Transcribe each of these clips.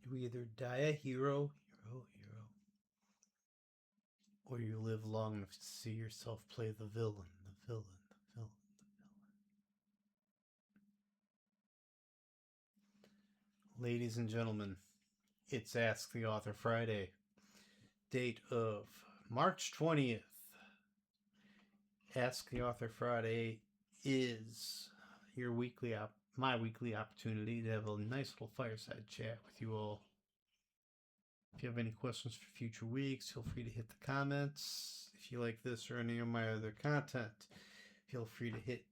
You either die a hero, or you live long enough to see yourself play the villain, the villain, the villain. Ladies and gentlemen, it's Ask the Author Friday. Date of March 20th. Ask the Author Friday is my weekly opportunity to have a nice little fireside chat with you all. If you have any questions for future weeks, feel free to hit the comments. If you like this or any of my other content, feel free to hit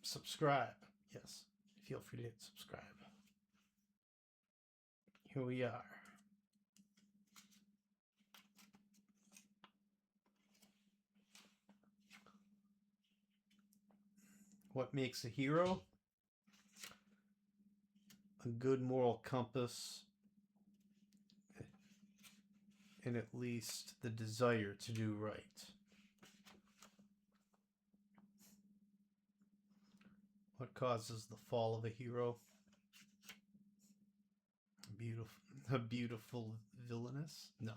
subscribe. Yes, feel free to hit subscribe. Here we are. What makes a hero? A good moral compass, and at least the desire to do right. What causes the fall of a hero? A beautiful villainess? No.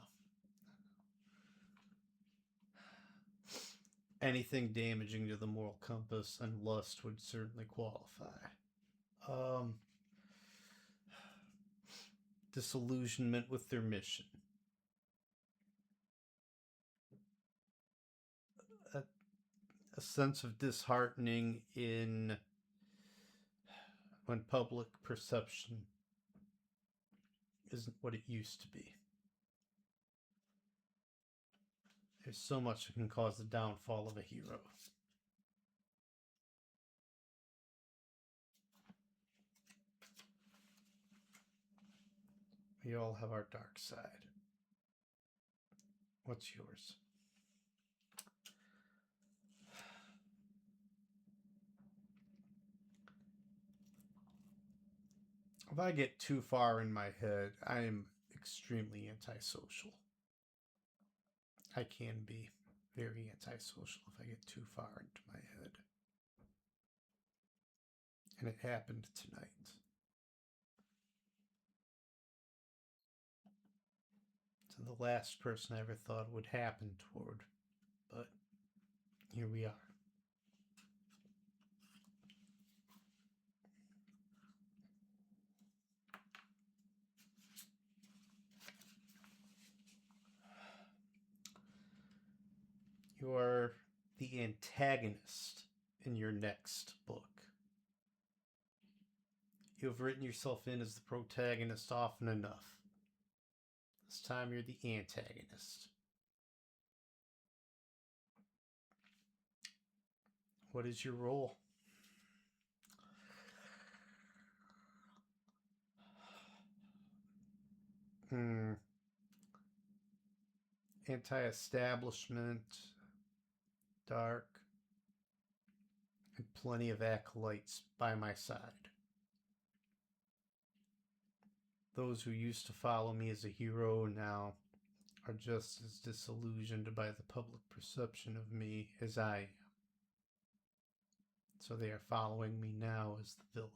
Anything damaging to the moral compass and lust would certainly qualify. Disillusionment with their mission. A sense of disheartening in when public perception isn't what it used to be. There's so much that can cause the downfall of a hero. We all have our dark side. What's yours? If I get too far in my head, I am extremely antisocial. I can be very antisocial if I get too far into my head. And it happened tonight. To the last person I ever thought would happen toward. But here we are. You are the antagonist in your next book. You have written yourself in as the protagonist often enough. This time you're the antagonist. What is your role? Anti-establishment, dark, and plenty of acolytes by my side. Those who used to follow me as a hero now are just as disillusioned by the public perception of me as I am. So they are following me now as the villain.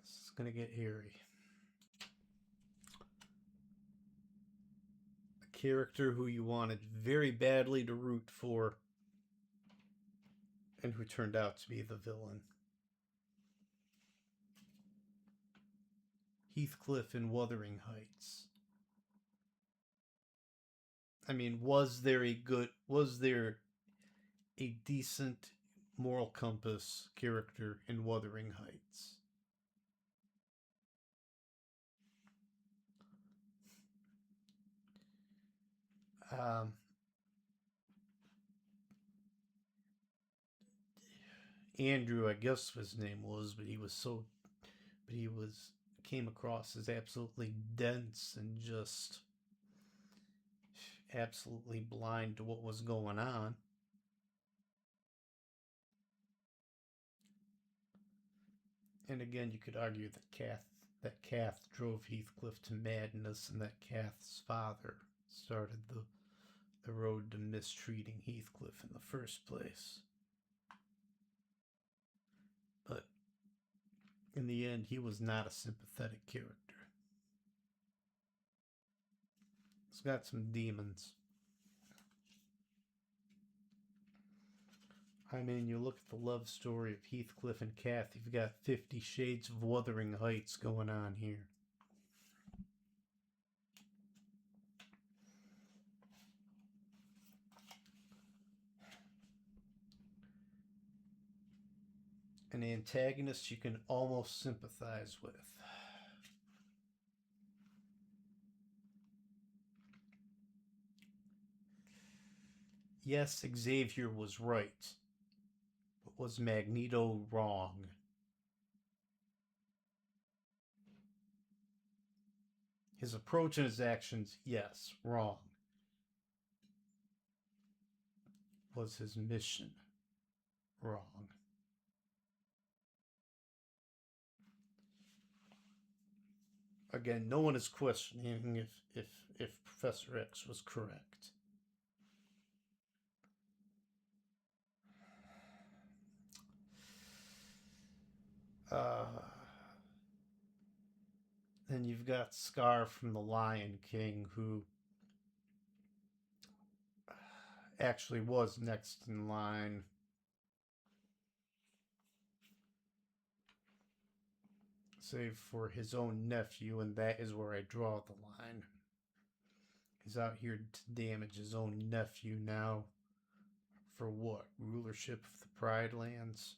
This is going to get hairy. A character who you wanted very badly to root for and who turned out to be the villain. Heathcliff in Wuthering Heights. I mean, was there a decent moral compass character in Wuthering Heights? Andrew, I guess his name was, but he came across as absolutely dense and just absolutely blind to what was going on. And again, you could argue that Cath drove Heathcliff to madness, and that Cath's father started the road to mistreating Heathcliff in the first place. In the end, he was not a sympathetic character. He's got some demons. I mean, you look at the love story of Heathcliff and Kath, you've got 50 Shades of Wuthering Heights going on here. An antagonist you can almost sympathize with. Yes, Xavier was right, but was Magneto wrong? His approach and his actions, yes, wrong. Was his mission wrong? Again, no one is questioning if Professor X was correct. Then you've got Scar from The Lion King, who actually was next in line. Save for his own nephew, and that is where I draw the line. He's out here to damage his own nephew now. For what? Rulership of the Pride Lands?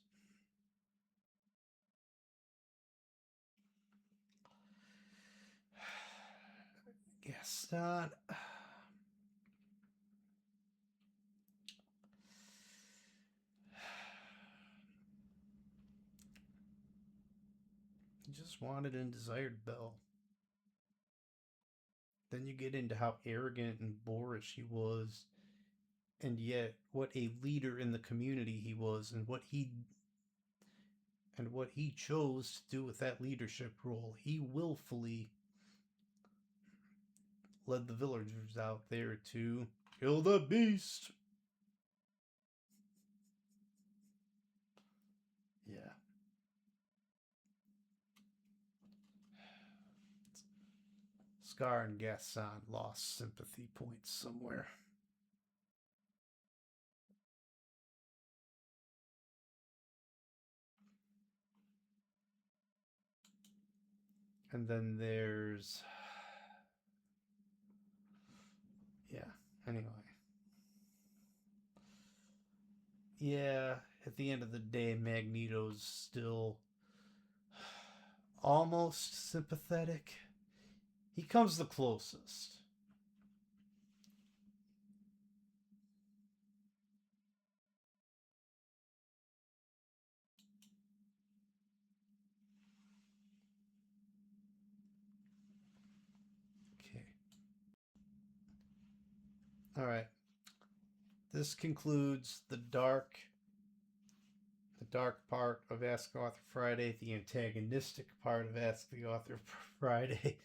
Guess not. He just wanted and desired Belle. Then you get into how arrogant and boorish he was, and yet what a leader in the community he was, and what he chose to do with that leadership role. He willfully led the villagers out there to kill the beast. Yeah. Scar and Gaston lost sympathy points somewhere. And then there's... Yeah, anyway. Yeah, at the end of the day, Magneto's still almost sympathetic. He comes the closest. Okay. All right. This concludes the dark part of Ask the Author Friday, the antagonistic part of Ask the Author Friday.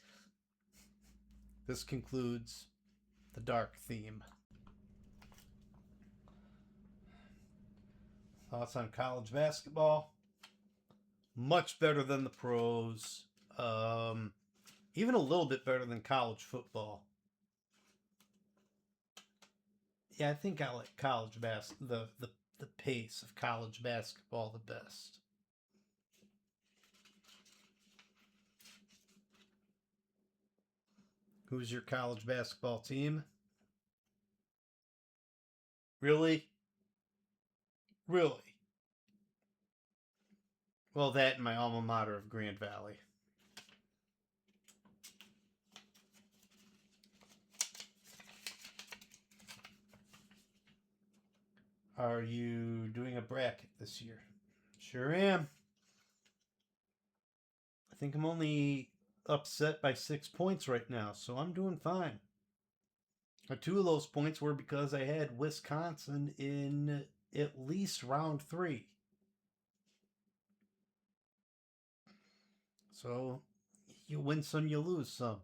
This concludes the dark theme. Thoughts on college basketball? Much better than the pros. Even a little bit better than college football. Yeah, I think I like college the pace of college basketball the best. Who's your college basketball team? Really? Really? Well, that and my alma mater of Grand Valley. Are you doing a bracket this year? Sure am. I think I'm only upset by 6 points right now, so I'm doing fine. 2 of those points were because I had Wisconsin in at least round 3. So you win some, you lose some.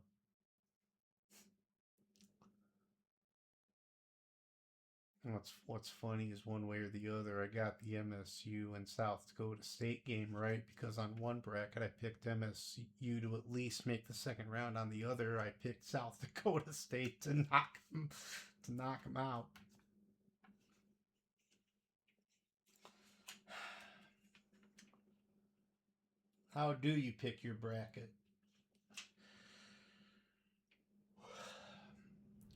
What's funny is one way or the other, I got the MSU and South Dakota State game right because on one bracket I picked MSU to at least make the second round. On the other, I picked South Dakota State to knock them out. How do you pick your bracket?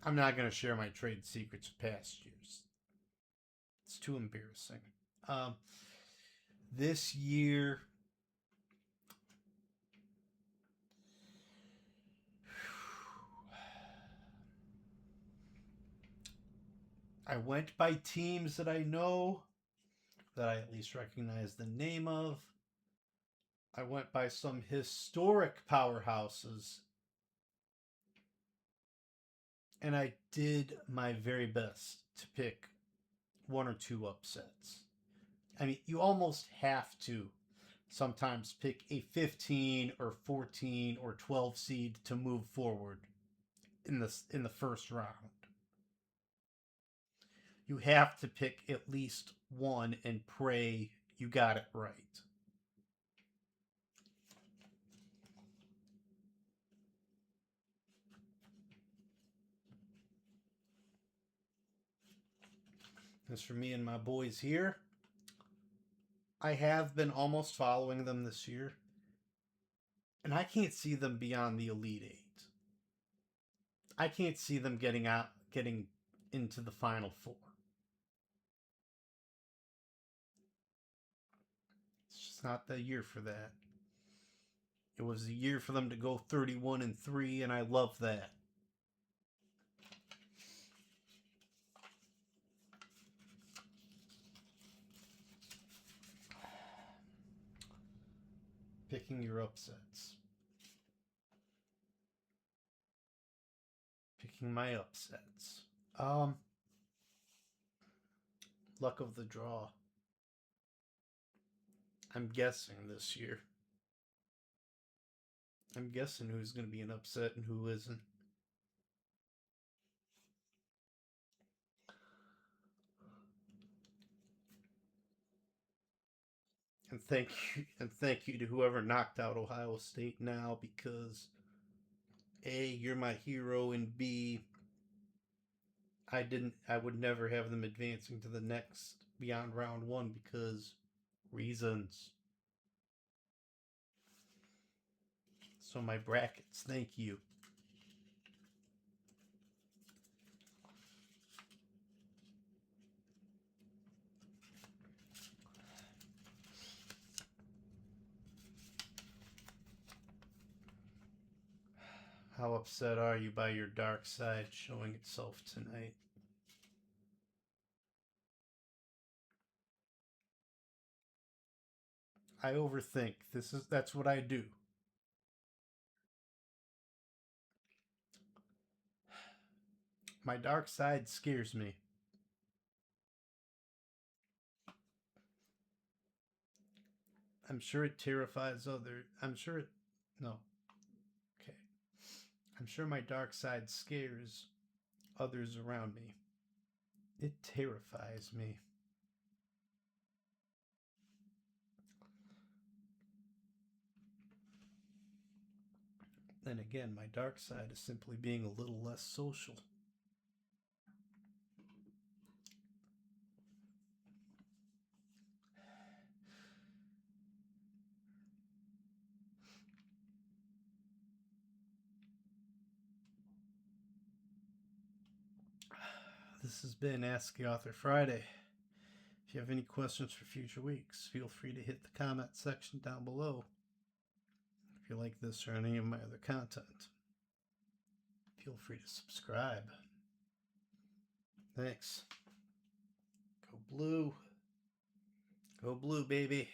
I'm not going to share my trade secrets of past years. It's too embarrassing. Um, this year, I went by teams that I know, that I at least recognize the name of. I went by some historic powerhouses, and I did my very best to pick one or two upsets. I mean, you almost have to sometimes pick a 15 or 14 or 12 seed to move forward in the first round. You have to pick at least one and pray you got it right. As for me and my boys here, I have been almost following them this year, and I can't see them beyond the Elite Eight. I can't see them getting into the Final Four. It's just not the year for that. It was the year for them to go 31-3, and I love that. Picking your upsets. Picking my upsets. Luck of the draw. I'm guessing this year. I'm guessing who's going to be an upset and who isn't. And thank you to whoever knocked out Ohio State now, because A, you're my hero, and B, I would never have them advancing to the next beyond round one because reasons. So my brackets, thank you. How upset are you by your dark side showing itself tonight? I overthink. That's what I do. My dark side scares me. I'm sure it terrifies other. I'm sure it. No. Okay. I'm sure my dark side scares others around me. It terrifies me. Then again, my dark side is simply being a little less social. This has been Ask the Author Friday. If you have any questions for future weeks, feel free to hit the comment section down below. If you like this or any of my other content, feel free to subscribe. Thanks. Go blue. Go blue, baby.